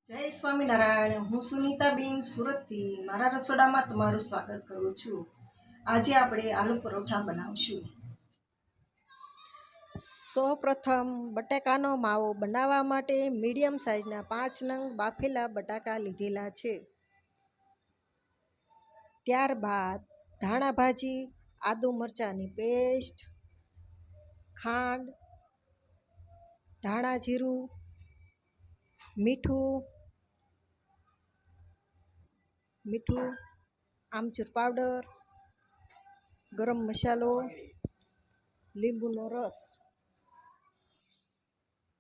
જય સ્વામિનારાયણ। હું સુનીતા બેન સુરતથી મારા રસોડામાં તમારું સ્વાગત કરું છું। આજે આપણે આલુ પરોઠા બનાવશું। સૌપ્રથમ બટાકાનો માવો બનાવવા માટે મીડિયમ સાઇઝના 5 નંગ બાફેલા બટાકા લીધેલા છે। ત્યારબાદ ધાણા ભાજી, આદુ મરચાંની પેસ્ટ, ખાંડ, ધાણા જીરું, મીઠું, આમચૂર પાવડર, ગરમ મસાલો, લીંબુનો રસ।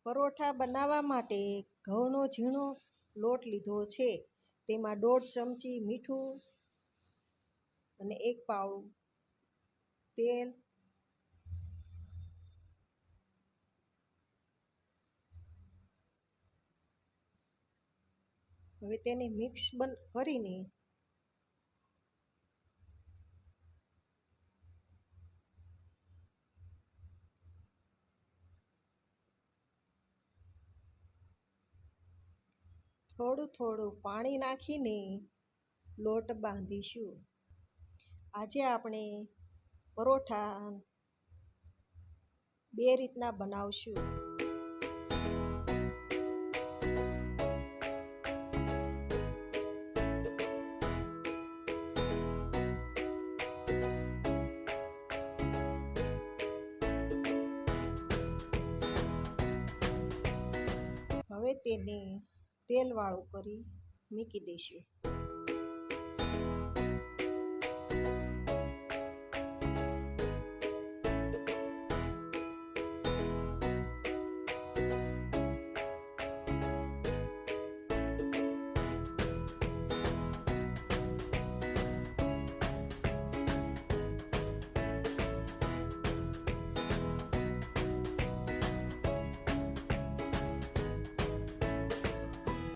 પરોઠા બનાવવા માટે ઘઉંનો ઝીણો લોટ લીધો છે। તેમાં 1.5 ચમચી મીઠું અને 1 પાવ તેલ, હવે તેને મિક્સ કરીને થોડું પાણી નાખીને લોટ બાંધીશું। આજે આપણે પરોઠા 2 રીતના બનાવશું। હવે તેને તેલવાળું કરી મૂકી દઈશું।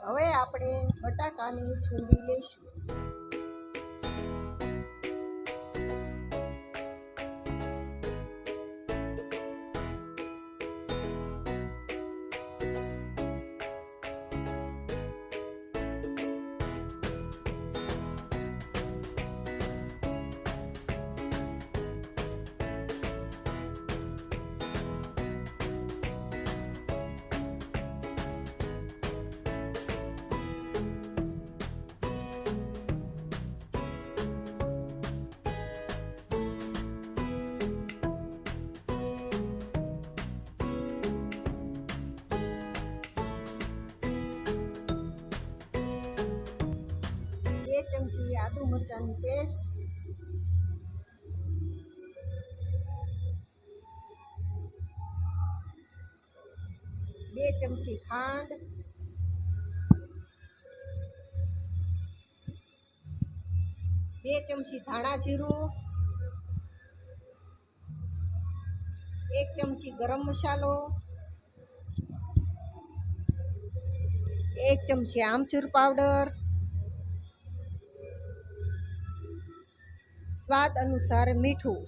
હવે આપણે બટાકાને છૂંદી લઈશું। બે ચમચી આદુ મરચાંની પેસ્ટ, 2 ચમચી ખાંડ, 2 ચમચી ધાણા જીરું, 1 ચમચી ગરમ મસાલો, 1 ચમચી આમચૂર પાવડર, સ્વાદ અનુસાર મીઠું,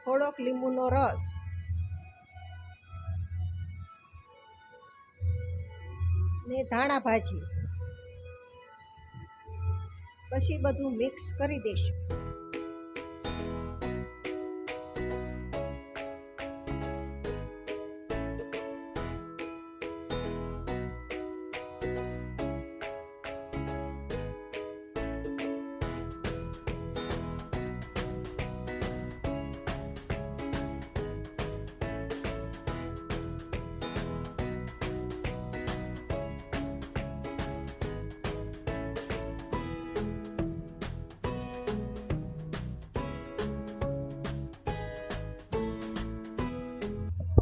થોડોક લીંબુનો રસ ને ધાણા ભાજી। પછી બધું મિક્સ કરી દઈશું।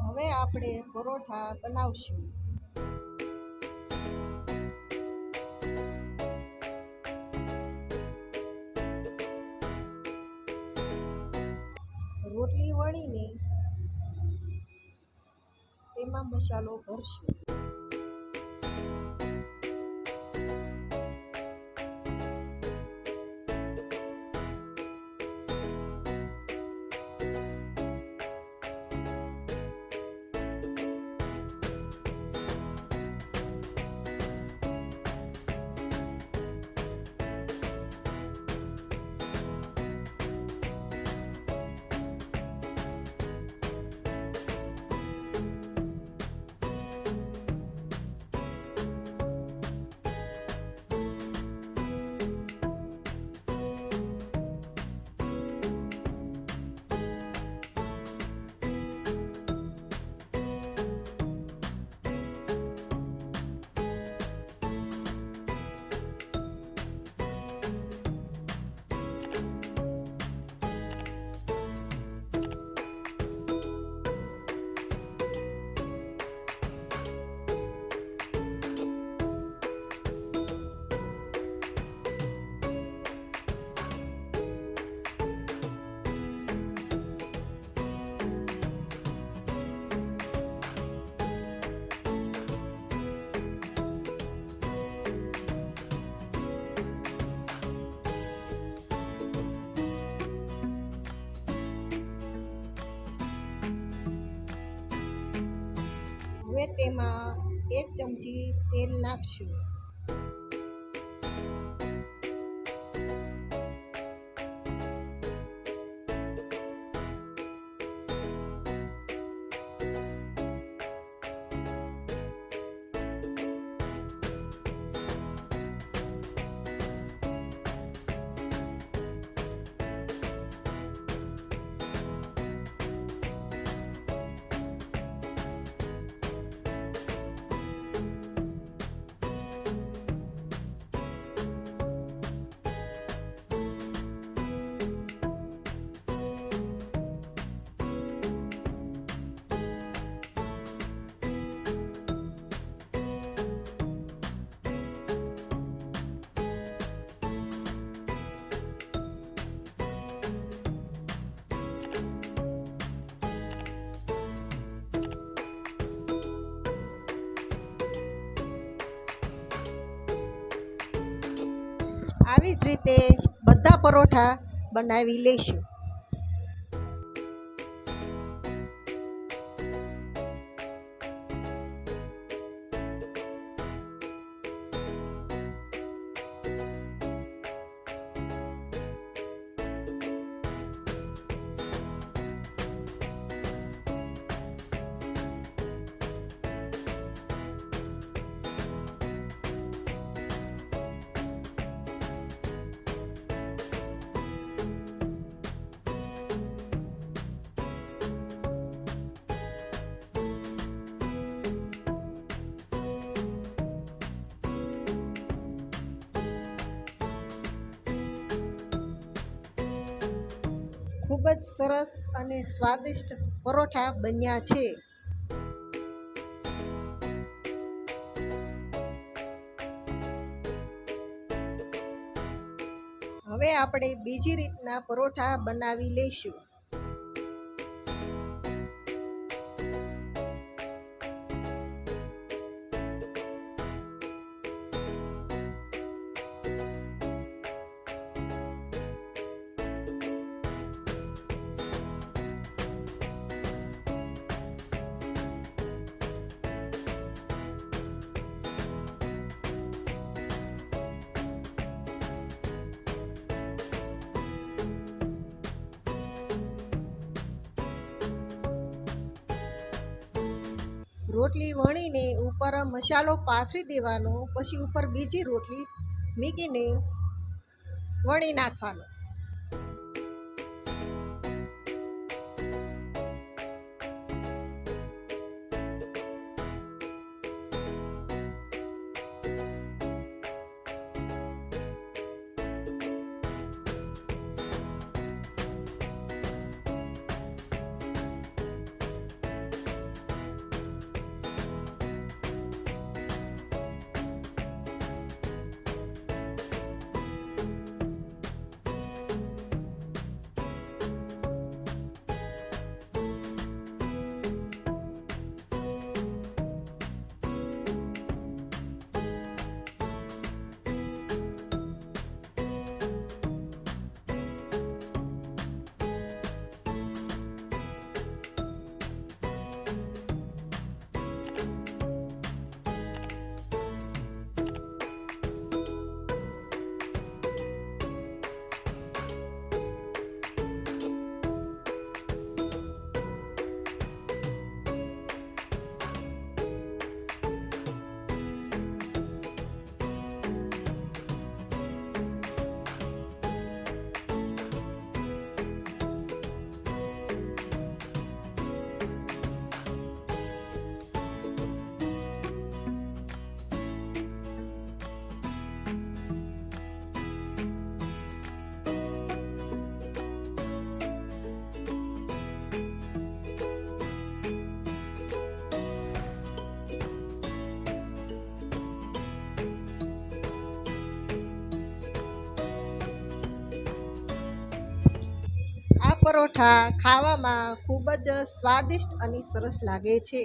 હવે આપણે પરોઠા બનાવશું। રોટલી વણીને તેમાં મસાલો ભરશું। તેમાં 1 ચમચી તેલ નાખશું. આવી જ રીતે બધા પરોઠા બનાવી લઈશું. ખૂબ જ સરસ અને સ્વાદિષ્ટ પરોઠા બન્યા છે. હવે આપણે બીજી રીતના પરોઠા બનાવી લઈશું. રોટલી વણીને ઉપર મસાલો પાથરી દેવાનો, પછી ઉપર બીજી રોટલી મૂકીને વણી નાખવાનો. આ પરોઠા ખાવામાં ખૂબ જ સ્વાદિષ્ટ અને સરસ લાગે છે.